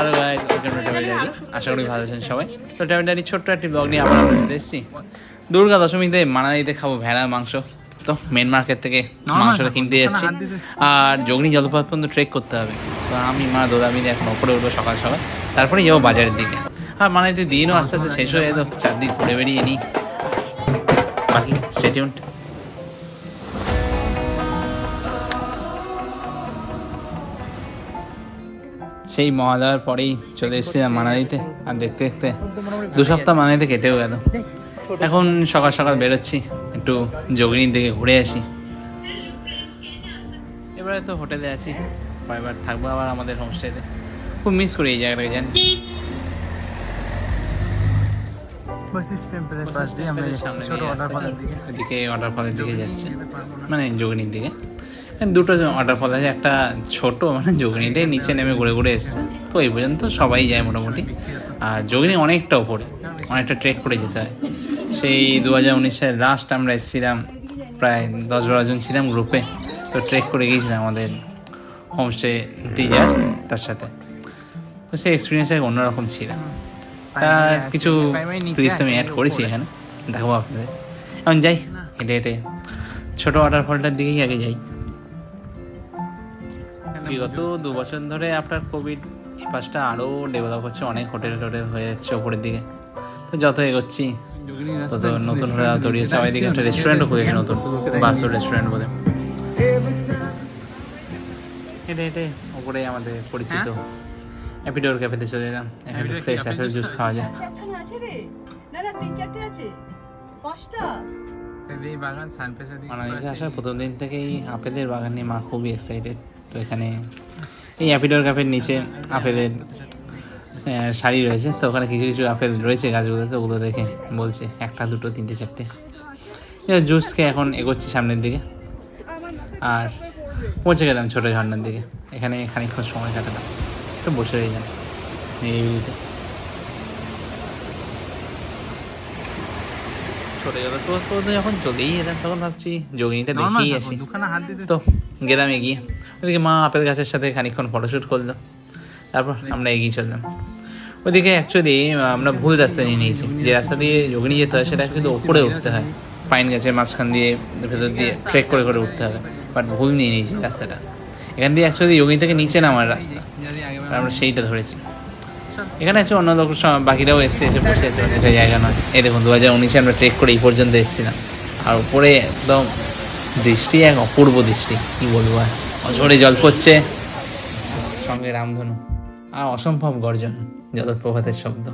Hello guys, welcome to travel diary. আশা করি ভালো আছেন সবাই। তো ট্রাভেল ডায়েরি ছোট্ট একটি ব্লগ নিয়ে আবার আমরা চলে এসেছি। দুর্গা দশমীতে মানালিতে খাবো ভেড়ার মাংস। তো মেন মার্কেট থেকে মাংসটা কিনতে যাচ্ছি, আর যোগিনী জলপ্রপাত পর্যন্ত ট্রেক করতে হবে। তো আমি মা দোদা মিলে এখন ওপরে উঠবো সকাল সকাল, তারপরে যাবো বাজারের দিকে। আর মানালিতে দিনও আস্তে আস্তে শেষ হয়ে যেত, চারদিক ঘুরে বেরিয়ে নিই। বাকি স্টে টিউনড। সেই মহালয়ার পরেই চলে এসেছিলাম মানালিতে, আর দেখতে দেখতে 2 সপ্তাহ মানালিতে কেটেও গেল। এখন সকাল সকাল বেরোচ্ছি, একটু যোগিনীর দিকে ঘুরে আসি। এবারে তো হোটেলে আছি, কয়েকবার থাকবো আবার আমাদের হোমস্টেতে। খুব মিস করি এই জায়গাটাকে, জানি। ওদিকে ওয়াটারফলের দিকে যাচ্ছে, মানে যোগিনীর দিকে। দুটো ওয়াটারফল আছে, একটা ছোট, মানে যোগিনীটাই নিচে নেমে ঘুরে ঘুরে এসছে। তো এই পর্যন্ত সবাই যায় মোটামুটি। আর যোগিনী অনেকটা ওপরে, অনেকটা ট্রেক করে যেতে হয়। সেই 2019 সালের লাস্ট আমরা এসেছিলাম, প্রায় 10-12 জন ছিলাম গ্রুপে। তো ট্রেক করে গিয়েছিলাম আমাদের হোমস্টে টিচার, তার সাথে। তো সেই এক্সপিরিয়েন্স এক অন্যরকম ছিল। তার কিছু ক্লিপস আমি অ্যাড করেছি এখানে, দেখাবো আপনাদের। এখন যাই হেঁটে হেঁটে ছোটো ওয়াটারফলটার দিকেই আগে যাই। বিগত 2 বছর ধরে আফটার কোভিড এই পাশটা আরও ডেভেলপ হচ্ছে, অনেক হোটেল টোটেল হয়ে যাচ্ছে ওপরের দিকে। তো যত এগোচ্ছি তত নতুন হয়ে তৈরি হচ্ছে। আমার দিকে একটা রেস্টুরেন্টও খুলেছে, নতুন বাসো রেস্টুরেন্ট বলে। হেঁটে হেঁটে ওপরে আমাদের পরিচিত অ্যাপিডোর ক্যাফেতে চলে এলাম। এখানে ফ্রেশ অ্যাপেল জুস খাওয়া যায়। মানালিতে আসার প্রথম দিন থেকেই আপেলের বাগান নিয়ে মা খুবই এক্সাইটেড। তো এখানে এই অ্যাপিডোর ক্যাফের নিচে আপেলের শাড়ি রয়েছে। তো ওখানে কিছু কিছু আপেল রয়েছে গাছগুলোতে, ওগুলো দেখে বলছে 1, 2, 3, 4টে। জুস খেয়ে এখন এগোচ্ছি সামনের দিকে, আর পৌঁছে গেলাম ছোটো ঝর্নার দিকে। এখানে খানিকক্ষণ সময় কাটালাম, একটু বসে রয়ে যান এইতে। ছোটো জলপ্রপাত যখন চলেই এলাম, তখন ভাবছি যোগিনীটা দেখেই আসি। তো গেলাম এগিয়ে, ওদিকে মা আপেল গাছের সাথে খানিকক্ষণ ফটোশ্যুট করলো। তারপর আমরা এগিয়ে চললাম ওদিকে। অ্যাকচুয়ালি আমরা ভুল রাস্তা নিয়ে নিয়েছি। যে রাস্তা দিয়ে যোগিনী যেতে হয় সেটা অ্যাকচুয়ালি ওপরে উঠতে হয়, পাইন গাছের মাঝখান দিয়ে ভেতর দিয়ে ট্রেক করে করে উঠতে হবে। বাট ভুল নিয়ে নিয়েছি রাস্তাটা। এখান দিয়ে অ্যাকচুয়ালি যোগিনী থেকে নিচে নামার রাস্তা, আমরা সেইটা ধরেছি। এখানে আছে অন্য লোক, বাকিরাও এসে বসে আছে, এটা জায়গা নয়। এই দেখুন 2019 আমরা ট্রেক করে এই পর্যন্ত এসেছিলাম, আর উপরে একদম দৃষ্টি এক অপূর্ব দৃষ্টি, কি বলবো। আর অঝরে জল পড়ছে, সঙ্গে রামধনু আর অসম্ভব গর্জন, জলপ্রপাতের শব্দ।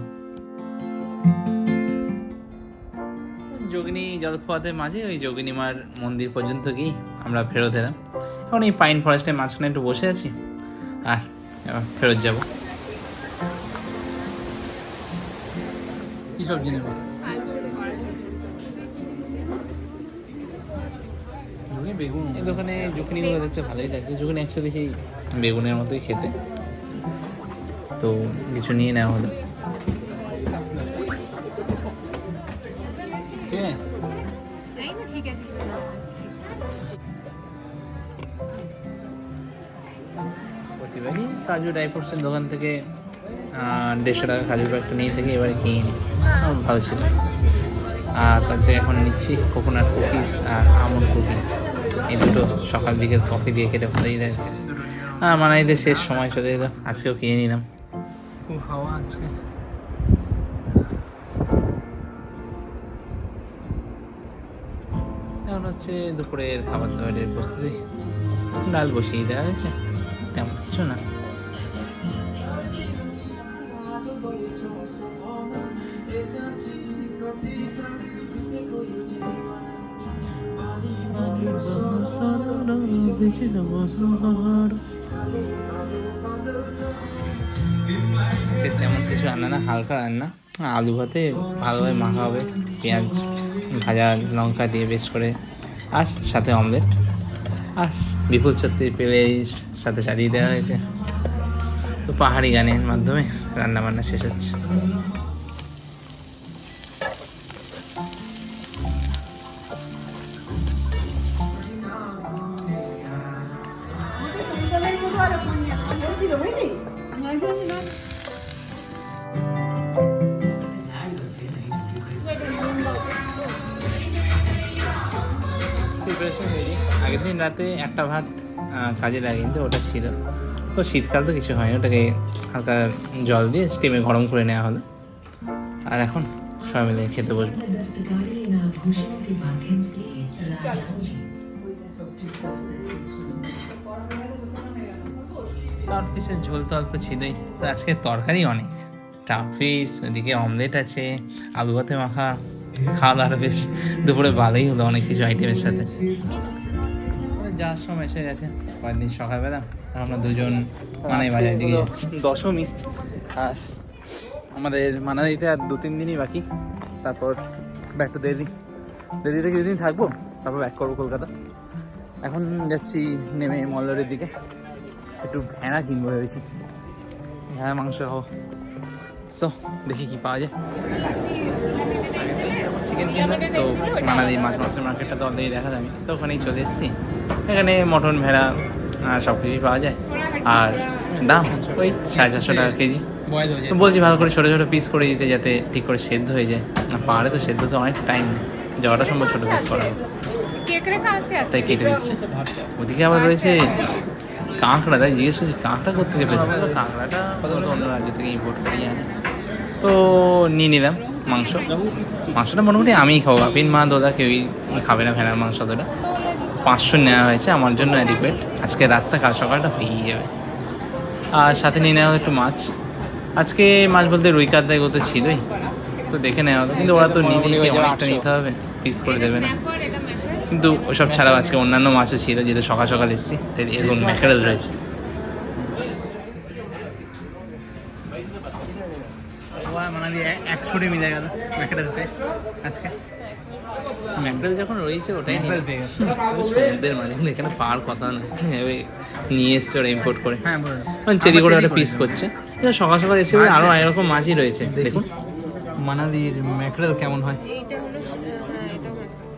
যোগিনী জলপ্রপাতের মাঝে ওই যোগিনী মার মন্দির পর্যন্ত গিয়ে আমরা ফেরত এলাম। এখন এই পাইন ফরেস্টের মাঝখানে একটু বসে আছি, আর এবার ফেরত যাব। কি সবজি নেব? বেগুন। এই দোকানে জুকিনিগুলো দেখতে ভালোই লাগছে। জুকিনি অ্যাকচুয়ালি সেই বেগুনের মতোই খেতে, তো কিছু নিয়ে নেওয়া হলো। প্রতিবারই কাজু ড্রাই ফ্রুটসের দোকান থেকে 150 টাকা কাজুর একটা নিয়ে থেকে এবারে খেয়ে নিই, ভালো ছিল। আর তার থেকে এখন নিচ্ছি কোকোনাট কুকিজ আর আমন্ড কুকিজ। এই দুটো সকাল দিকে কফি দিয়ে খেতে ভালোই লাগছে। মানালিতে শেষ সময় চলে এলো, আজকেও খেয়ে নিলাম। খুব হাওয়া আজকে। এখন হচ্ছে দুপুরের খাবার দাবারের প্রস্তুতি। ডাল বসিয়ে দেওয়া হয়েছে, তেমন কিছু না। তেমন কিছু রান্না না, হালকা রান্না। আলু ভাতে ভালোভাবে মাখা হবে, পেঁয়াজ ভাজা লঙ্কা দিয়ে বেশ করে, আর সাথে অমলেট, আর বিপুল সত্যি প্লে লিস্ট সাথে সাজিয়ে দেওয়া হয়েছে। তো পাহাড়ি গানের মাধ্যমে রান্না বান্না শেষ হচ্ছে। Preparation ready. আগের দিন রাতে একটা ভাত কাজে লাগে, কিন্তু ওটা ছিল। তো শীতকাল তো কিছু হয়নি, ওটাকে হালকা জল দিয়ে স্টিমে গরম করে নেওয়া হলো। আর এখন সবাই মিলে খেতে বসবো। তার পিসের ঝোল তো অল্প ছিলই, তো আজকে তরকারি অনেক, টাপ পিস, ওইদিকে অমলেট আছে, আলু ভাতে মাখা। খাওয়া দাওয়াটা বেশ দুপুরে ভালোই হলো অনেক কিছু আইটেমের সাথে। যাওয়ার সময় এসে গেছে, কয়েকদিন সকালবেলা আমরা দুজন মানাই বাজার দিকে যাচ্ছি। দশমী, আর আমাদের মানালিতে আর 2-3 দিনই বাকি, তারপর ব্যাক টু দিল্লি। দিল্লিতে কিছুদিন থাকবো, তারপর ব্যাক করবো কলকাতা। এখন যাচ্ছি নেমে মল্লারের দিকে, একটু ভেড়া কিনবো ভেবেছি, ভেড়া মাংস হোক। সো দেখি কি পাওয়া যায়। চিকেন কিনবো তো, মানালি মাছ মাংসের মার্কেটটা তো অলরেডি দেখা যাবে, তো ওখানেই চলে এসেছি। এখানে মটন, ভেড়া সব কিছুই পাওয়া যায়, আর দাম ওই 450 টাকা কেজি। তো বলছি ভালো করে ছোটো ছোটো পিস করে দিতে, যাতে ঠিক করে সেদ্ধ হয়ে যায়। না পাহাড়ে তো সেদ্ধ তো অনেক টাইম নেই, যাওয়াটা সম্ভব ছোটো পিস করা, তাই কেটে দিচ্ছে। ওদিকে আবার রয়েছে কাঁকড়া, তাই জিজ্ঞেস করছি কাঁকড়া করতে গেলে কাঁকড়াটা অন্য রাজ্য থেকে ইম্পোর্ট করিয়ে আনে। তো নিয়ে নিলাম মাংসটা মোটামুটি আমিই খাবো, আপিন মা দাদা কেউই খাবে না ভেড়ার মাংস। অতটা 500 নেওয়া হয়েছে, আমার জন্য অ্যাডিকুয়েট। আজকে রাতটা কাল সকালটা হয়েই যাবে। আর সাথে নিয়ে নেওয়া হলো একটু মাছ। আজকে মাছ বলতে রুই কাতলা এগুলো তো ছিলই, তো দেখে নেওয়া হলো। কিন্তু ওরা তো নিয়ে অনেকটা নিতে হবে, পিস করে দেবে না। কিন্তু ওসব ছাড়াও আজকে অন্যান্য মাছও ছিল, যেহেতু সকাল সকাল এসেছি। তাই এখন ম্যাকেরেল রয়েছে। মানালি এক ছুটে মিলে গেল ম্যাকেরেলতে আজকে। ম্যাকডাল যখন রয়েছে ওটাই সমুদ্রের মাঝে, এখানে পাওয়ার কথা না, নিয়ে এসছে ওরা ইম্পোর্ট করে। চেরি করে ওটা পিস করছে। সকাল সকাল এসে আরও এরকম মাছই রয়েছে। দেখুন মানালির ম্যাকডাল কেমন হয়।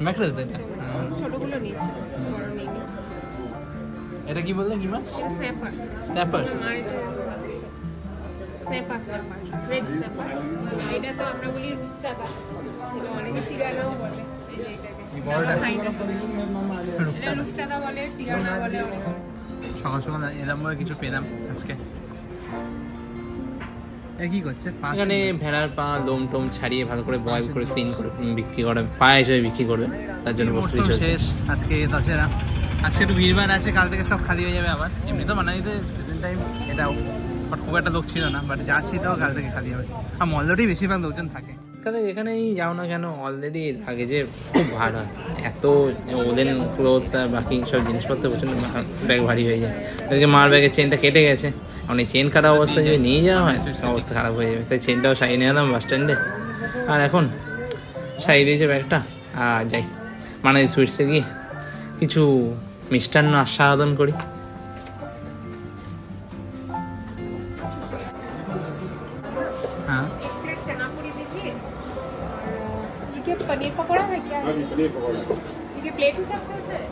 ম্যাকডাল তো এটা কি বললেন, কি মাছ? স্ন্যাপার। রেড স্ন্যাপার, এটা তো আমরা বলি রূপচাঁদা, অনেকে তিরানাও বলে। রূপচাঁদা বলে, তিরানা বলে। সকাল সকাল এরকম কিছু পেলাম আজকে। কি করছে এখানে ভেড়ার পা লোম টোম ছাড়িয়ে ভালো করে বয়েল করে ক্লিন করে বিক্রি করে, পা হিসেবে বিক্রি করবে, তার জন্য প্রস্তুতি চলছে। আজকে তাছাড়া আজকে একটু ভিড়ভাড় আছে, কাল থেকে সব খালি হয়ে যাবে আবার। এমনি তো মানালিতে সিজন টাইম এটাও, বাট খুব একটা লোক ছিল না, বাট যাচ্ছি তাও কাল থেকে খালি হবে। আর মল্লতেই বেশিরভাগ লোকজন থাকে। যেখানেই যাও না কেন অলরেডি লাগেজে খুব ভার হয়, এত ওদের ক্লোথস আর বাকি সব জিনিসপত্র প্রচণ্ড ব্যাগ ভারী হয়ে যায়। ওদেরকে মার ব্যাগের চেনটা কেটে গেছে, অনেক চেন কাটা অবস্থায় যদি নিয়ে যাওয়া হয় অবস্থা খারাপ হয়ে যাবে। তাই চেনটাও সারিয়ে নিয়ে এলাম বাস স্ট্যান্ডে। আর এখন সারিয়ে দিয়েছে ব্যাগটা, আর যাই মানালি সুইটসে গিয়ে কিছু মিষ্টান্ন আস্বাদন করি। हाँ ये क्या पनीर पकौड़ा है क्या? पनीर पकौड़ा ये प्लेट हिसाब से होता है?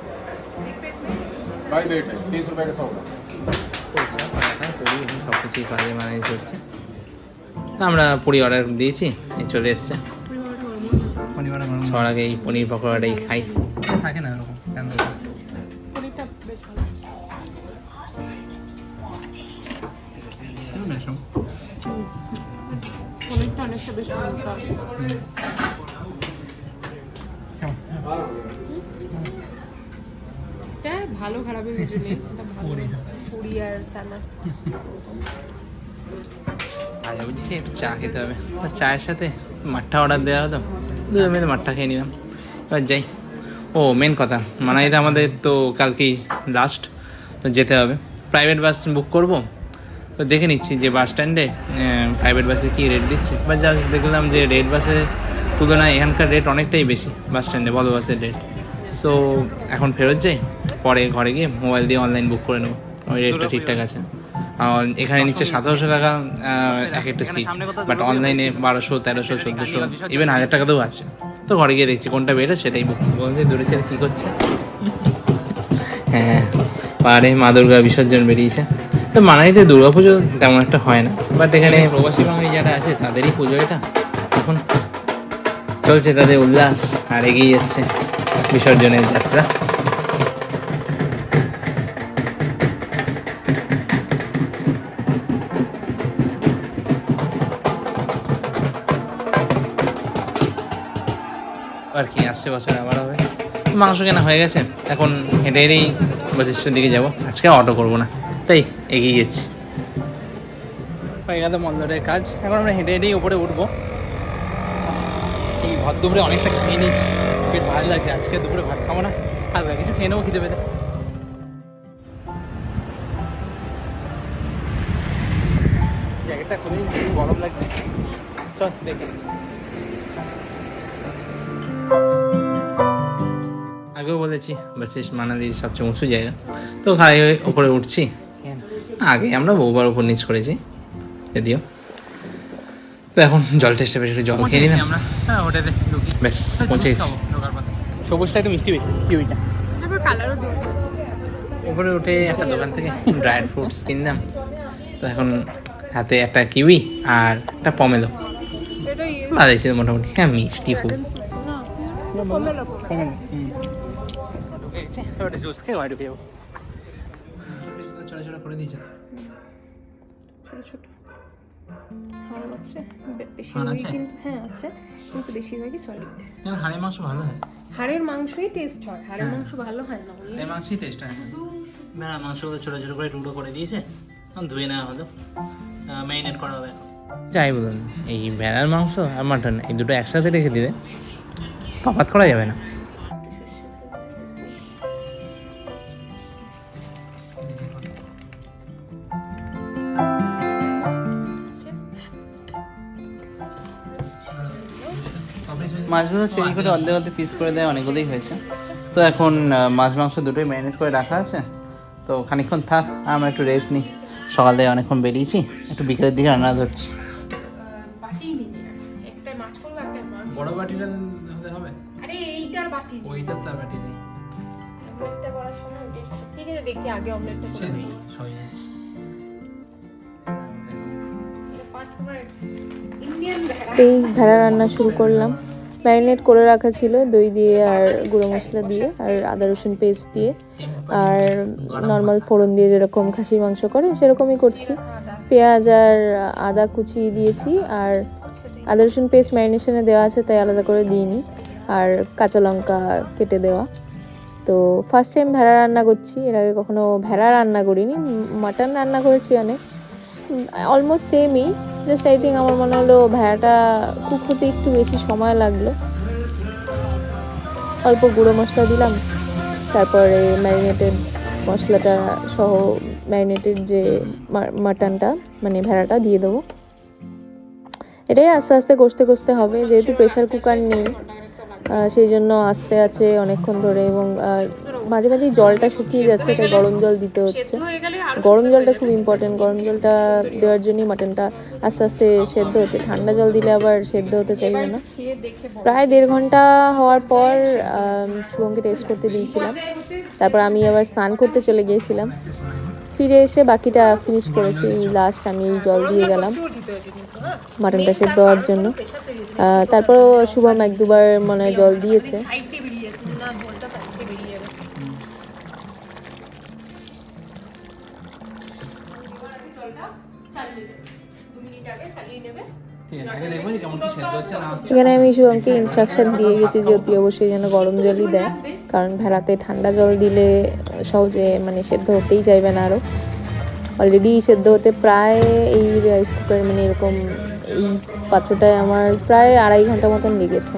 एक प्लेट में बाई प्लेट है 30 रुपए का 100 সব কিছুই পাওয়া যায় মানালি সুইটসে। আমরা পুরি অর্ডার দিয়েছি, চলে এসছে। সবার আগে এই পনির পকোড়াটাই খাই, থাকে না এরকম পনিরটা বেশ ভালো। পনিরটা অনেকটা বেশ ভালো। এটা ভালো খারাপের কিছু নেই, এটা ভালো। পুরি আর চানা। আচ্ছা বুঝছি, একটু চা খেতে হবে, চায়ের সাথে মাঠটা অর্ডার দেওয়া হতো, দুজন মিলে মাঠটা খেয়ে নিলাম। এবার যাই। ও মেন কথা, মানালিতে আমাদের তো কালকেই লাস্ট, তো যেতে হবে। প্রাইভেট বাস বুক করব, তো দেখে নিচ্ছি যে বাস স্ট্যান্ডে প্রাইভেট বাসে কী রেট দিচ্ছে। বা জাস্ট দেখলাম যে রেড বাসের তুলনায় এখানকার রেট অনেকটাই বেশি বাস স্ট্যান্ডে, বড় বাসের রেট। সো এখন ফেরত যাই, পরে ঘরে গিয়ে মোবাইল দিয়ে অনলাইন বুক করে নেবো, ওই রেটটা ঠিকঠাক আছে। এখানে নিচ্ছে 1700 টাকা এক একটা সিট, বাট অনলাইনে 1200, 1300, 1400, ইভেন 1000 টাকাতেও আছে। তো ঘরে গিয়ে দেখছি কোনটা বেটার, সেটাই বুক বলতে। দূরে ছেলে কী করছে? হ্যাঁ, পাহাড়ে মা দুর্গা বিসর্জন বেরিয়েছে। তো মানালিতে দুর্গাপুজো তেমন একটা হয় না, বাট এখানে প্রবাসী বাঙালি যারা আছে তাদেরই পুজো এটা। এখন চলছে তাদের উল্লাস, আর এগিয়ে যাচ্ছে বিসর্জনের যাত্রা। আর কি আসছে বছর আবার হবে। মাংস কেনা হয়ে গেছে, এখন হেঁটে হেঁটেই বশিষ্ঠের দিকে যাব। আজকে অটো করবো না, তাই এগিয়ে যাচ্ছি। হয়ে গেল মন্দিরের কাজ, এখন আমরা হেঁটে হেঁটেই উপরে উঠবো। এই ভর দুপুরে অনেকটা খেয়ে নিচ্ছি, পেট ভালো লাগছে। আজকে দুপুরে ভাত খাবো না, আর কিছু খেয়ে নেবো খিদে পেতে। জ্যাকেটটা খুলে খুব গরম লাগছে, চল দেখি। আগেও বলেছি বশিষ্ঠ মানালির সবচেয়ে উঁচু জায়গা, তো গাড়ি ওপরে উঠছি। আগে আমরা বহুবার উপর নিচ করেছি যদিও। তো এখন জল টেস্টে বেশি জল খেয়ে নিলাম আমরা। হ্যাঁ হোটেলে ঢুকি, ব্যাস পৌঁছে গেছি। সবুজটা একটু মিষ্টি বেশি, কিউইটা। তারপর কালারও দিয়েছে। উপরে উঠে একটা দোকান থেকে ড্রাই ফ্রুটস কিনলাম। তো এখন হাতে একটা কিউই আর একটা পমেলো, ভালো ছিল মোটামুটি। হ্যাঁ মিষ্টি খুব। জুস খেয়ে বাড়ি ঢুকে যাবো। ছোটো ছোটো করে দিয়েছে, ছোট ছোট হাড় আছে বেশিরভাগই, কিন্তু হ্যাঁ আছে, কিন্তু বেশিরভাগই সলিড। হাড়ের মাংস ভালো হয়, হাড়ের মাংসই টেস্ট হয়, হাড়ের মাংস ভালো হয় না। হাড়ের মাংসই টেস্ট হয়। ভেড়ার মাংসগুলো ছোটো ছোটো করে টুকরো করে দিয়েছে, ধুয়ে নেওয়া হলো, ম্যারিনেট করা হবে। যাই বলুন, এই ভেড়ার মাংস আর মাটন এই দুটো একসাথে রেখে দিলে তফাৎ করা যাবে না। মাছগুলো চেরি করে অর্ধেক অর্ধেক পিস করে দেয়, অনেকগুলোই হয়েছে। তো এখন মাছ মাংস দুটোই ম্যারিনেট করে রাখা আছে, তো খানিকক্ষণ থাক, আমরা একটু রেস্ট নিই। সকাল থেকে অনেকক্ষণ বেরিয়েছি, একটু বিকেলের দিকে রান্না ধরছি। বড় বাটিটা হতে হবে। আরে এইটার বাটি, ওইটার তার বাটি নেই। অমলেটটা করার সময় ঠিক আছে, দেখছি আগে অমলেটটা করে দিই। এই ভেড়া রান্না শুরু করলাম। ম্যারিনেট করে রাখা ছিল দই দিয়ে আর গুঁড়ো মশলা দিয়ে আর আদা রসুন পেস্ট দিয়ে, আর নর্মাল ফোড়ন দিয়ে যেরকম খাসির মাংস করে সেরকমই করছি। পেঁয়াজ আর আদা কুচি দিয়েছি, আর আদা রসুন পেস্ট ম্যারিনেশনে দেওয়া আছে তাই আলাদা করে দিইনি, আর কাঁচা লঙ্কা কেটে দেওয়া। তো ফার্স্ট টাইম ভেড়া রান্না করছি, এর আগে কখনো ভেড়া রান্না করিনি। মাটন রান্না করেছি অনেক, অলমোস্ট সেমই, জাস্ট আই থিঙ্ক আমার মনে হলো ভেড়াটা কুক হতে একটু বেশি সময় লাগলো। অল্প গুঁড়ো মশলা দিলাম, তারপরে ম্যারিনেটেড মশলাটা সহ ম্যারিনেটেড যে মাটনটা মানে ভেড়াটা দিয়ে দেবো। এটাই আস্তে আস্তে কষতে কষতে হবে, যেহেতু প্রেশার কুকার নেই সেই জন্য আস্তে আছে অনেকক্ষণ ধরে, এবং মাঝে মাঝেই জলটা শুকিয়ে যাচ্ছে তাই গরম জল দিতে হচ্ছে। গরম জলটা খুব ইম্পর্টেন্ট, গরম জলটা দেওয়ার জন্যই মাটনটা আস্তে আস্তে সেদ্ধ হচ্ছে। ঠান্ডা জল দিলে আবার সেদ্ধ হতে চাইবে না। প্রায় 1.5 ঘন্টা হওয়ার পর শুভমকে টেস্ট করতে দিয়েছিলাম, তারপর আমি আবার স্নান করতে চলে গিয়েছিলাম। ফিরে এসে বাকিটা ফিনিশ করেছি। লাস্ট আমি জল দিয়ে গেলাম মাটনটা সেদ্ধ হওয়ার জন্য। তারপরও শুভম 1-2 বার মনে হয় জল দিয়েছে। এখানে আমি শুভমকে ইনস্ট্রাকশন দিয়ে গেছি যে অতি অবশ্যই যেন গরম জলই দেয়, কারণ ভেড়াতে ঠান্ডা জল দিলে সহজে মানে সেদ্ধ হতেই চাইবে না। আরও অলরেডি সেদ্ধ হতে প্রায় এই রাইস কুকার মানে এরকম এই পাত্রটায় আমার প্রায় 2.5 ঘন্টা মতন লেগেছে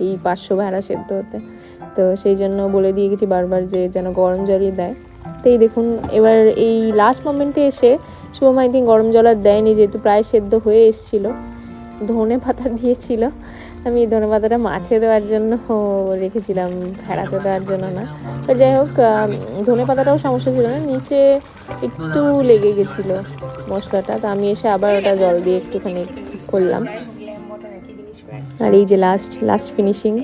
এই 500 ভেড়া সেদ্ধ হতে। তো সেই জন্য বলে দিয়ে গেছি বারবার যে যেন গরম জলই দেয়। তো এই দেখুন, এবার এই লাস্ট মোমেন্টে এসে শুভম আই থিঙ্ক গরম জল আর দেয়নি, যেহেতু প্রায় সেদ্ধ হয়ে এসেছিলো। ধনে পাতা দিয়েছিল, আমি ধনে পাতাটা মাছে দেওয়ার জন্য রেখেছিলাম, ভেড়াতে দেওয়ার জন্য না। তো যাই হোক, ধনে পাতাটাও সমস্যা ছিল না, নিচে একটু লেগে গেছিলো মশলাটা। তো আমি এসে আবার ওটা জল দিয়ে একটুখানি ঠিক করলাম। আর এই যে লাস্ট ফিনিশিং,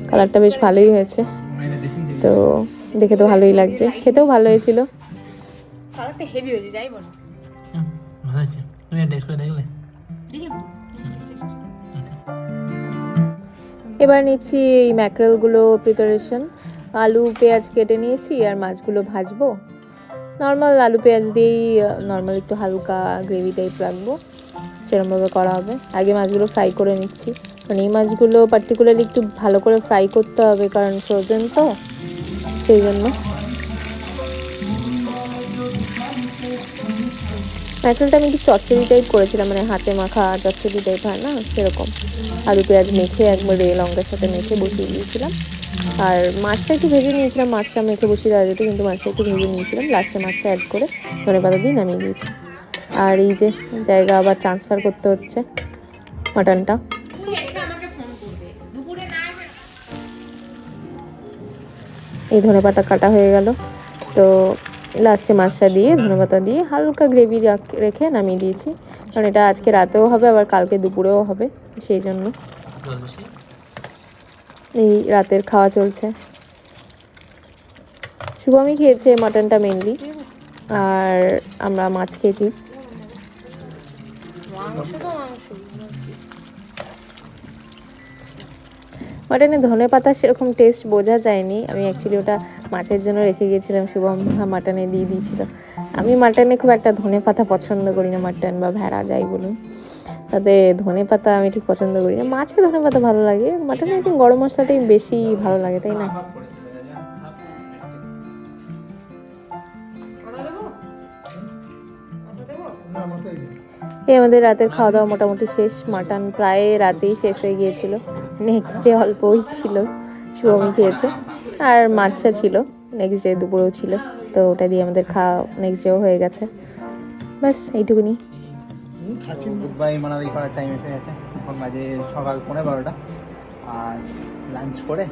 কালারটা বেশ ভালোই হয়েছে, তো দেখে তো ভালোই লাগছে, খেতেও ভালো হয়েছিল। কালারটা হেভি হয়েছে, যাই বলো ভালো হয়েছে। তুমি টেস্ট করে দেখলে? এবার নিচ্ছি এই ম্যাকরেলগুলো প্রিপারেশন। আলু পেঁয়াজ কেটে নিয়েছি আর মাছগুলো ভাজবো। নর্মাল আলু পেঁয়াজ দিয়েই নর্মাল একটু হালকা গ্রেভি টাইপ রাখবো। সেরকমভাবে করা হবে। আগে মাছগুলো ফ্রাই করে নিচ্ছি, কারণ এই মাছগুলো পার্টিকুলারলি একটু ভালো করে ফ্রাই করতে হবে, কারণ ফ্রোজেন তো, সেই জন্য। ম্যাকরোলটা আমি একটু চচ্চড়ি টাইপ করেছিলাম, মানে হাতে মাখা চচ্চড়ি টাইপ হয় না, সেরকম আলু পেঁয়াজ মেখে একবারে লঙ্কার সাথে মেখে বসিয়ে দিয়েছিলাম। আর মাছটা একটু ভেজে নিয়েছিলাম, মাছটা মেখে বসিয়ে দেওয়া যেত, কিন্তু মাছটা একটু ভেজে নিয়েছিলাম, লাস্টে মাছটা অ্যাড করে ধনেপাতা দিয়ে নামিয়ে দিয়েছি। আর এই যে জায়গা আবার ট্রান্সফার করতে হচ্ছে মাটনটা। এই ধনেপাতা কাটা হয়ে গেল, তো লাস্টে মাছটা দিয়ে ধনেপাতা দিয়ে হালকা গ্রেভি রেখে নামিয়ে দিয়েছি, কারণ এটা আজকে রাতেও হবে আবার কালকে দুপুরেও হবে, সেই জন্য এই রাতের খাওয়া চলছে। শুভমি খেয়েছে মাটনটা মেনলি, আর আমরা মাছ খেয়েছি। মাটনে ধনেপাতা সেরকম টেস্ট বোঝা যায়নি, আমি অ্যাকচুয়ালি ওটা মাছের জন্য রেখে গিয়েছিলাম, শুভম মাটনে দিয়ে দিয়েছিল। আমি মাটনে খুব একটা ধনেপাতা পছন্দ করি না, মাটন বা ভেড়া যাই বলুন, তাতে ধনেপাতা আমি ঠিক পছন্দ করি না। মাছে ধনেপাতা ভালো লাগে, মাটনে আই থিঙ্ক গরম মশলাটাই বেশি ভালো লাগে, তাই না? এই আমাদের রাতের খাওয়া দাওয়া মোটামুটি শেষ। মাটন প্রায় রাতেই শেষ হয়ে গিয়েছিল, নেক্সট ডে অল্পই ছিল, শুভমি খেয়েছে। আর মাছটা ছিল নেক্সট ডে দুপুরেও ছিল, তো ওটা দিয়ে আমাদের খাওয়া নেক্সট ডেও হয়ে গেছে। ব্যাস এইটুকুনি। গুড বাই মানালি করার টাইম এসে গেছে, এখন বাজে সকাল 12:15, আর লাঞ্চ করে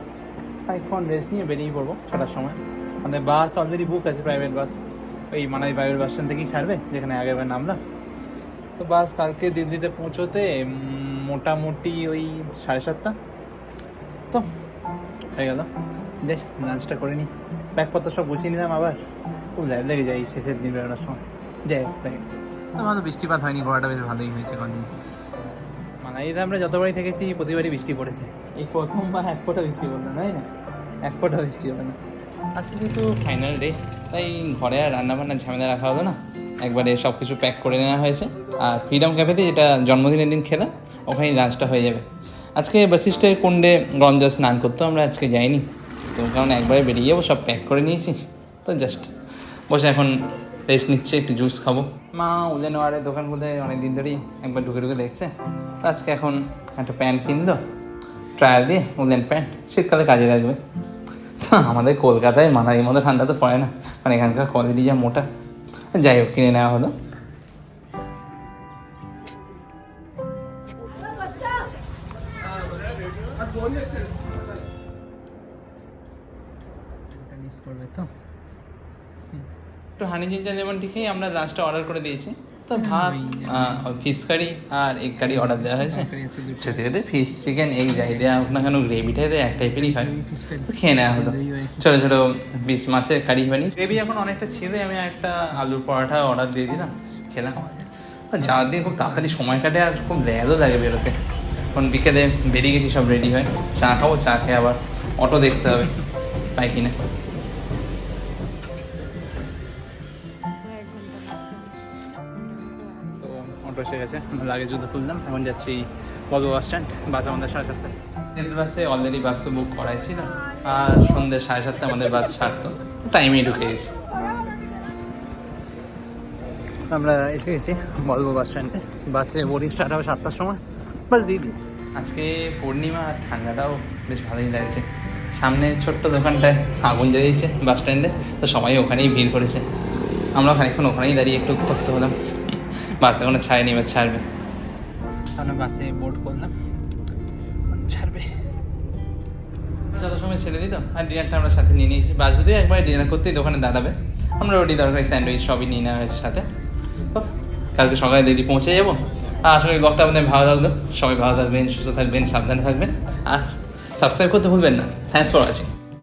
এখন রেস্ট নিয়ে বেরিয়ে পড়বো 6টার সময়। আমাদের বাস অলরেডি বুক আছে, প্রাইভেট বাস, ওই মানালি প্রাইভেট বাস স্ট্যান্ড থেকেই ছাড়বে, যেখানে আগেরবার নামলাম। তো বাস কালকে দিল্লিতে পৌঁছোতে মোটামুটি ওই 7:30, তো হয়ে গেল। বেশ লাঞ্চটা করে নিই, ব্যাগপত্র সব গুছিয়ে নিলাম, আবার খুব ল্যাব লেগে যায় শেষের দিন বেরোনোর সময়। যাই হোক লেগেছে, আমাদের বৃষ্টিপাত হয়নি, ঘোরাটা বেশ ভালোই হয়েছে। মানালিতে আমরা যতবারই থেকেছি প্রতিবারই বৃষ্টি পড়েছে, এই প্রথমবার 1 ফোঁটা বৃষ্টি পড়লো না, তাই না? 1 ফোঁটা বৃষ্টি হলো না। আজকে যেহেতু ফাইনাল ডে, তাই ঘরে আর রান্নাবান্নার ঝামেলা রাখা হলো না, একবারে সব কিছু প্যাক করে নেওয়া হয়েছে। আর ফ্রিডম ক্যাফেতে যেটা জন্মদিনের দিন খেলাম, ওখানেই লাঞ্চটা হয়ে যাবে। আজকে বশিষ্ঠের কুণ্ডে গরম জল স্নান করতেও আমরা আজকে যাইনি, তো কারণ একবারে বেরিয়ে যাবো, সব প্যাক করে নিয়েছি। তো জাস্ট বসে এখন রেস্ট নিচ্ছে, একটু জুস খাবো। মা উলেন ওয়ারের দোকানগুলো অনেক দিন ধরেই একবার ঢুকে ঢুকে দেখছে, আজকে এখন একটা প্যান্ট কিনলো ট্রায়াল দিয়ে, উলেন প্যান্ট, শীতকালে কাজে লাগবে। আমাদের কলকাতায় মানালির মতো ঠান্ডা তো পড়ে না, কারণ এখানকার কোয়ালিটি যা মোটা। যাই হোক, কিনে নেওয়া হলো। মিস করবে তো একটু হানি জিঞ্জার লেমন টি খেয়ে আমরা লাঞ্চটা অর্ডার করে দিয়েছি। তো ভাত, ফিশ কারি আর এগ কারি অর্ডার দেওয়া হয়েছে। সেতে সেতে ফিশ চিকেন এগ যাই দেওয়া হোক না কেন, গ্রেভিটাই দেয় এক টাইপেরই হয়, তো খেয়ে নেওয়া হলো। ছোটো ছোটো পিস মাছের কারি বানিয়ে, গ্রেভি এখন অনেকটা ছিল, আমি একটা আলুর পরোটা অর্ডার দিয়ে দিলাম, খেলাম। যাওয়ার দিয়ে খুব তাড়াতাড়ি সময় কাটে, আর খুব ল্যাদও লাগে বেরোতে। এখন বিকেলে বেরিয়ে গেছি, সব রেডি হয়, চা খাবো, চা খেয়ে আবার অটো দেখতে হবে পাই কিনা। তো অটো এসে গেছে, লাগেজ জুতো তুললাম, এখন যাচ্ছি বলবো বাস স্ট্যান্ড। বাস আমাদের 7:30। রেল বাসে অলরেডি বাস তো বুক করাই ছিল, আর সন্ধ্যে 7:30 আমাদের বাস ছাড়তো, টাইমেই ঢুকে গেছি। আমরা এসে গেছি বলবো বাস স্ট্যান্ডে, বাসে বোর্ডিং স্টার্ট হবে 7টার সময়, বাস দিয়ে দিয়েছি। আজকে পূর্ণিমা, আর ঠান্ডাটাও বেশ ভালোই লাগছে। সামনে ছোট্ট দোকানটায় আগুন জ্বালিয়েছে বাস স্ট্যান্ডে, তো সবাই ওখানেই ভিড় করেছে। আমরা খানিকক্ষণ ওখানেই দাঁড়িয়ে একটু উত্তপ্ত হলাম, বাস এখনো ছাড়েনি, এবার ছাড়বে। আমরা বাসে বোর্ড করলাম, ছাড়বে যত সময় ছেড়ে দিত। আর ডিনারটা আমরা সাথে নিয়ে নিয়েছি, বাস যদিও একবার ডিনার করতেই দোকানে দাঁড়াবে, আমরা রুটি তরকারি স্যান্ডউইচ সবই নিয়ে নেওয়া হয়েছে সাথে। তো কালকে সকালে দেরি পৌঁছে যাবো। আর আশা করি ব্লগটা আপনাদের ভালো লাগলো, সবাই ভালো থাকবেন, সুস্থ থাকবেন, সাবধানে থাকবেন, আর সাবস্ক্রাইব করতে ভুলবেন না। Thanks for watching.